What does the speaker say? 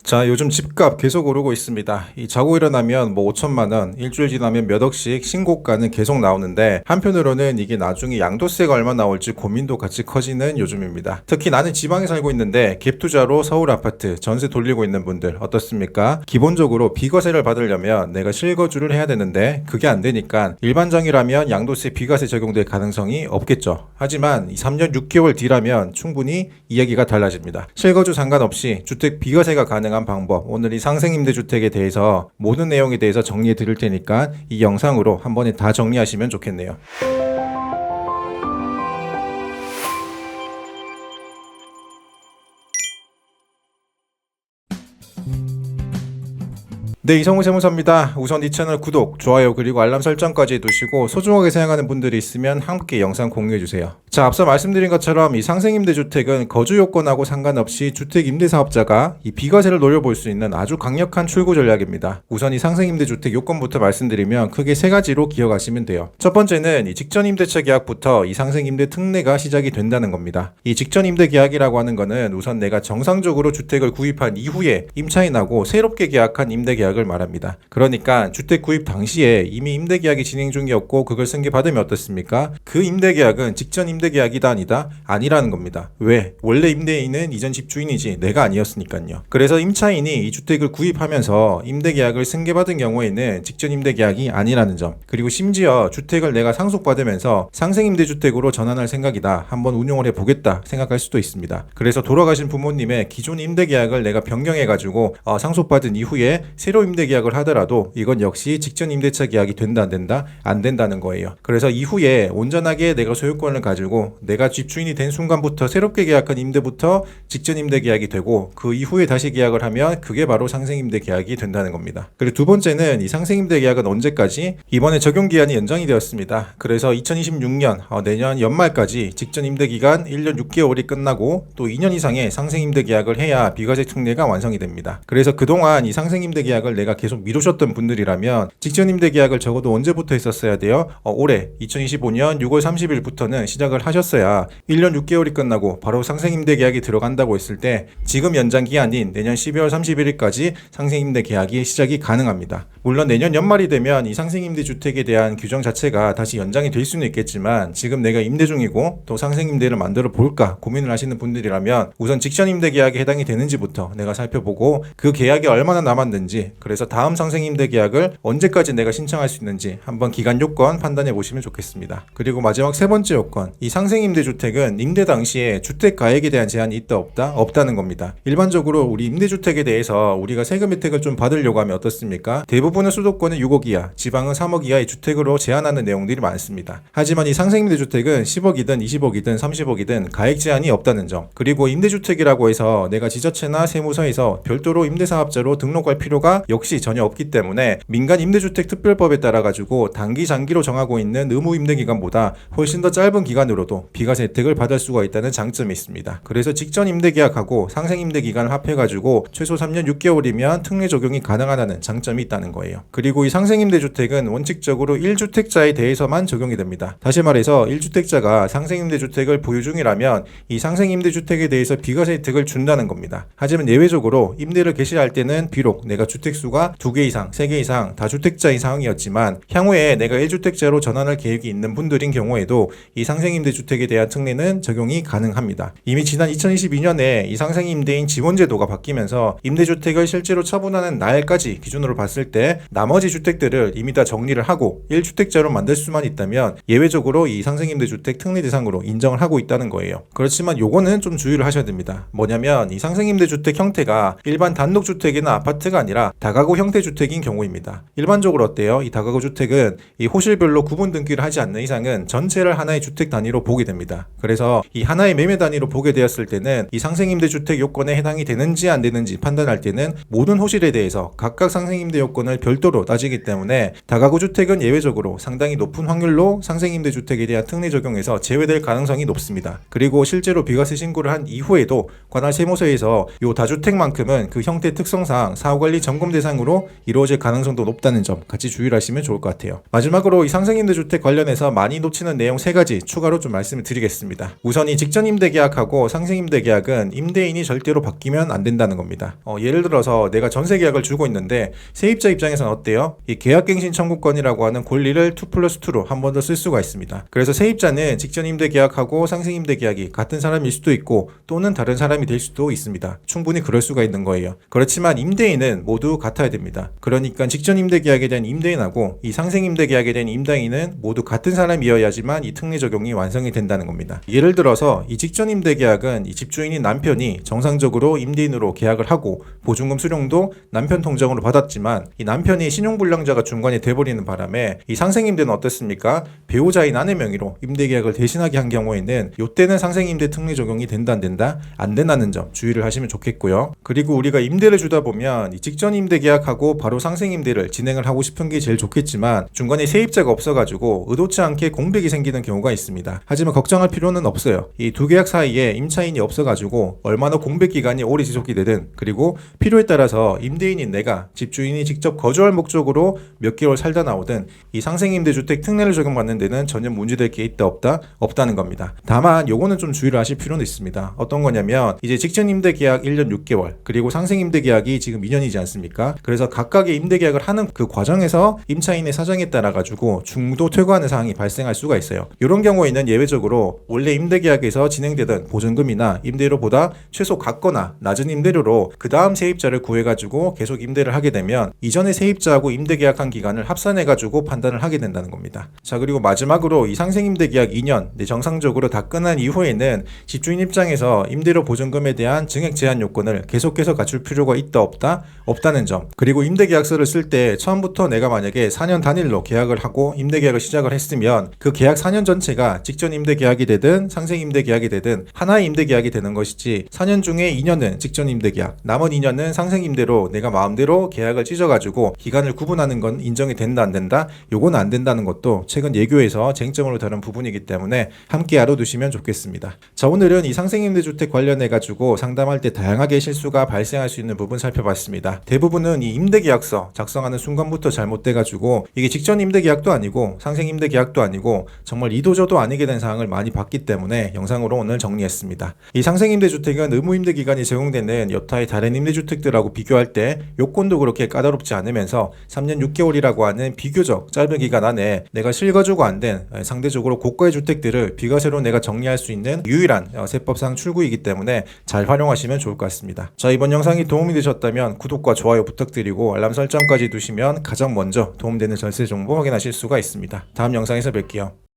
자, 요즘 집값 계속 오르고 있습니다. 이 자고 일어나면 뭐 5천만 원, 일주일 지나면 몇 억씩 신고가는 계속 나오는데 한편으로는 이게 나중에 양도세가 얼마 나올지 고민도 같이 커지는 요즘입니다. 특히 나는 지방에 살고 있는데 갭 투자로 서울 아파트 전세 돌리고 있는 분들 어떻습니까? 기본적으로 비과세를 받으려면 내가 실거주를 해야 되는데 그게 안 되니까 일반장이라면 양도세 비과세 적용될 가능성이 없겠죠. 하지만 3년 6개월 뒤라면 충분히 이야기가 달라집니다. 실거주 상관없이 주택 비과세가 가능한 방법, 오늘 이 상생임대주택에 대해서 모든 내용에 대해서 정리해 드릴 테니까 이 영상으로 한 번에 다 정리하시면 좋겠네요. 네, 이성우 세무사입니다. 우선 이 채널 구독, 좋아요 그리고 알람 설정까지 해두시고 소중하게 생각하는 분들이 있으면 함께 영상 공유해주세요. 자, 앞서 말씀드린 것처럼 이 상생임대주택은 거주 요건하고 상관없이 주택임대사업자가 이 비과세를 노려볼 수 있는 아주 강력한 출구 전략입니다. 우선 이 상생임대주택 요건부터 말씀드리면 크게 세 가지로 기억하시면 돼요. 첫 번째는 이 직전임대차 계약부터 이 상생임대 특례가 시작이 된다는 겁니다. 이 직전임대 계약이라고 하는 거는 우선 내가 정상적으로 주택을 구입한 이후에 임차인하고 새롭게 계약한 임대 계약을 말합니다. 그러니까 주택 구입 당시에 이미 임대 계약이 진행 중이었고 그걸 승계받으면 어떻습니까? 그 임대 계약은 직전 임대 계약이다 아니다? 아니라는 겁니다. 왜? 원래 임대인은 이전 집주인이지 내가 아니었으니까요. 그래서 임차인이 이 주택을 구입하면서 임대 계약을 승계받은 경우에는 직전 임대 계약이 아니라는 점, 그리고 심지어 주택을 내가 상속받으면서 상생임대주택으로 전환할 생각이다, 한번 운용을 해보겠다 생각할 수도 있습니다. 그래서 돌아가신 부모님의 기존 임대 계약을 내가 변경해가지고 상속받은 이후에 새로 임대 계약을 하더라도 이건 역시 직전 임대차 계약이 된다 안 된다? 안 된다는 거예요. 그래서 이후에 온전하게 내가 소유권을 가지고 내가 집주인이 된 순간부터 새롭게 계약한 임대부터 직전 임대 계약이 되고 그 이후에 다시 계약을 하면 그게 바로 상생임대 계약이 된다는 겁니다. 그리고 두 번째는 이 상생임대 계약은 언제까지? 이번에 적용 기한이 연장이 되었습니다. 그래서 2026년 내년 연말까지 직전 임대 기간 1년 6개월이 끝나고 또 2년 이상의 상생임대 계약을 해야 비과세 특례가 완성이 됩니다. 그래서 그동안 이 상생임대 계약을 내가 계속 미루셨던 분들이라면 직전 임대 계약을 적어도 언제부터 했었어야 돼요? 올해 2025년 6월 30일부터는 시작을 하셨어야 1년 6개월이 끝나고 바로 상생임대 계약이 들어간다고 했을 때 지금 연장 기한인 내년 12월 31일까지 상생임대 계약이 시작이 가능합니다. 물론 내년 연말이 되면 이 상생임대 주택에 대한 규정 자체가 다시 연장이 될 수는 있겠지만 지금 내가 임대 중이고 또 상생임대를 만들어 볼까 고민을 하시는 분들이라면 우선 직전 임대 계약에 해당이 되는지부터 내가 살펴보고 그 계약이 얼마나 남았는지, 그래서 다음 상생임대 계약을 언제까지 내가 신청할 수 있는지 한번 기간 요건 판단해 보시면 좋겠습니다. 그리고 마지막 세 번째 요건, 이 상생임대주택은 임대 당시에 주택가액에 대한 제한이 있다 없다? 없다는 겁니다. 일반적으로 우리 임대주택에 대해서 우리가 세금 혜택을 좀 받으려고 하면 어떻습니까? 대부분은 수도권은 6억 이하, 지방은 3억 이하의 주택으로 제한하는 내용들이 많습니다. 하지만 이 상생임대주택은 10억이든 20억이든 30억이든 가액 제한이 없다는 점, 그리고 임대주택이라고 해서 내가 지자체나 세무서에서 별도로 임대사업자로 등록할 필요가 역시 전혀 없기 때문에 민간 임대주택 특별법에 따라 가지고 단기 장기로 정하고 있는 의무 임대 기간보다 훨씬 더 짧은 기간으로도 비과세 혜택을 받을 수가 있다는 장점이 있습니다. 그래서 직전 임대 계약하고 상생 임대 기간을 합해 가지고 최소 3년 6개월이면 특례 적용이 가능하다는 장점이 있다는 거예요. 그리고 이 상생 임대 주택은 원칙적으로 1주택자에 대해서만 적용이 됩니다. 다시 말해서 1주택자가 상생 임대 주택을 보유 중이라면 이 상생 임대 주택에 대해서 비과세 혜택을 준다는 겁니다. 하지만 예외적으로 임대를 개시할 때는 비록 내가 주택수가 2개 이상, 3개 이상 다주택자인 상황이었지만 향후에 내가 1주택자로 전환할 계획이 있는 분들인 경우에도 이 상생임대주택에 대한 특례는 적용이 가능합니다. 이미 지난 2022년에 이 상생임대인 지원제도가 바뀌면서 임대주택을 실제로 처분하는 날까지 기준으로 봤을 때 나머지 주택들을 이미 다 정리를 하고 1주택자로 만들 수만 있다면 예외적으로 이 상생임대주택 특례 대상으로 인정을 하고 있다는 거예요. 그렇지만 요거는 좀 주의를 하셔야 됩니다. 뭐냐면 이 상생임대주택 형태가 일반 단독주택이나 아파트가 아니라 다가구 형태 주택인 경우입니다. 일반적으로 어때요? 이 다가구 주택은 이 호실별로 구분 등기를 하지 않는 이상은 전체를 하나의 주택 단위로 보게 됩니다. 그래서 이 하나의 매매 단위로 보게 되었을 때는 이 상생임대 주택 요건에 해당이 되는지 안 되는지 판단할 때는 모든 호실에 대해서 각각 상생임대 요건을 기간을 별도로 따지기 때문에 다가구 주택은 예외적으로 상당히 높은 확률로 상생임대주택에 대한 특례 적용에서 제외될 가능성이 높습니다. 그리고 실제로 비과세 신고를 한 이후에도 관할 세무서에서 요 다주택만큼은 그 형태 특성상 사후관리 점검 대상으로 이루어질 가능성도 높다는 점 같이 주의를 하시면 좋을 것 같아요. 마지막으로 이 상생임대주택 관련해서 많이 놓치는 내용 3가지 추가로 좀 말씀을 드리겠습니다. 우선 이 직전임대계약하고 상생임대계약은 임대인이 절대로 바뀌면 안 된다는 겁니다. 예를 들어서 내가 전세계약을 주고 있는데 세입자 입장에서는 어때요? 이 계약갱신 청구권이라고 하는 권리를 2+2로 한 번 더 쓸 수가 있습니다. 그래서 세입자는 직전임대계약하고 상생임대계약이 같은 사람일 수도 있고 또는 다른 사람이 될 수도 있습니다. 충분히 그럴 수가 있는 거예요. 그렇지만 임대인은 모두 같아야 됩니다. 그러니까 직전임대계약에 대한 임대인하고 이 상생임대계약에 대한 임대인은 모두 같은 사람이어야지만 이 특례 적용이 완성이 된다는 겁니다. 예를 들어서 이 직전임대계약은 이 집주인인 남편이 정상적으로 임대인으로 계약을 하고 보증금 수령도 남편 통장으로 받았지만 이 남편이 신용불량자가 중간에 돼버리는 바람에 이 상생임대는 어떻습니까? 배우자인 아내 명의로 임대계약을 대신하게 한 경우에는 이때는 상생임대 특례 적용이 된다 안 된다? 안 된다는 점 주의를 하시면 좋겠고요. 그리고 우리가 임대를 주다 보면 이 직전임대계약하고 바로 상생임대를 진행을 하고 싶은 게 제일 좋겠지만 중간에 세입자가 없어가지고 의도치 않게 공백이 생기는 경우가 있습니다. 하지만 걱정할 필요는 없어요. 이 두 계약 사이에 임차인이 없어가지고 얼마나 공백 기간이 오래 지속이 되든 그리고 필요에 따라서 임대인인 내가 집주인이 직접 거주할 목적으로 몇 개월 살다 나오든 이 상생임대주택 특례를 적용받는 데는 전혀 문제될 게 있다 없다? 없다는 겁니다. 다만 요거는 좀 주의를 하실 필요는 있습니다. 어떤 거냐면 이제 직전임대계약 1년 6개월 그리고 상생임대계약이 지금 2년이지 않습니까? 그래서 각각의 임대계약을 하는 그 과정에서 임차인의 사정에 따라 가지고 중도 퇴거하는 사항이 발생할 수가 있어요. 이런 경우에는 예외적으로 원래 임대계약에서 진행되던 보증금이나 임대료보다 최소 같거나 낮은 임대료로 그 다음 세입자를 구해가지고 계속 임대를 하게 되면 이전에 세입자하고 임대계약한 기간을 합산해가지고 판단을 하게 된다는 겁니다. 자, 그리고 마지막으로 이 상생임대계약 2년 정상적으로 다 끝난 이후에는 집주인 입장에서 임대료 보증금에 대한 증액 제한 요건을 계속해서 갖출 필요가 있다 없다? 없다는 점. 그리고 임대계약서를 쓸 때 처음부터 내가 만약에 4년 단일로 계약을 하고 임대계약을 시작을 했으면 그 계약 4년 전체가 직전 임대계약이 되든 상생 임대계약이 되든 하나의 임대계약이 되는 것이지 4년 중에 2년은 직전 임대계약, 남은 2년은 상생 임대로 내가 마음대로 계약을 찢어가지고 기간을 구분하는 건 인정이 된다 안 된다? 요건 안 된다는 것도 최근 예교에서 쟁점으로 다룬 부분이기 때문에 함께 알아두시면 좋겠습니다. 자, 오늘은 이 상생임대주택 관련해가지고 상담할 때 다양하게 실수가 발생할 수 있는 부분 살펴봤습니다. 대부분은 이 임대계약서 작성하는 순간부터 잘못돼가지고 이게 직전 임대계약도 아니고 상생 임대계약도 아니고 정말 이도저도 아니게 된 사항을 많이 봤기 때문에 영상으로 오늘 정리했습니다. 이 상생 임대주택은 의무 임대 기간이 적용되는 여타의 다른 임대주택들하고 비교할 때 요건도 그렇게 까다롭지 않으면서 3년 6개월이라고 하는 비교적 짧은 기간 안에 내가 실거주가 안 된 상대적으로 고가의 주택들을 비과세로 내가 정리할 수 있는 유일한 세법상 출구이기 때문에 잘 활용하시면 좋을 것 같습니다. 자, 이번 영상이 도움이 되셨다면 구독과 좋아요 부탁드리고 알람 설정까지 두시면 가장 먼저 도움되는 절세 정보 확인하실 수가 있습니다. 다음 영상에서 뵐게요.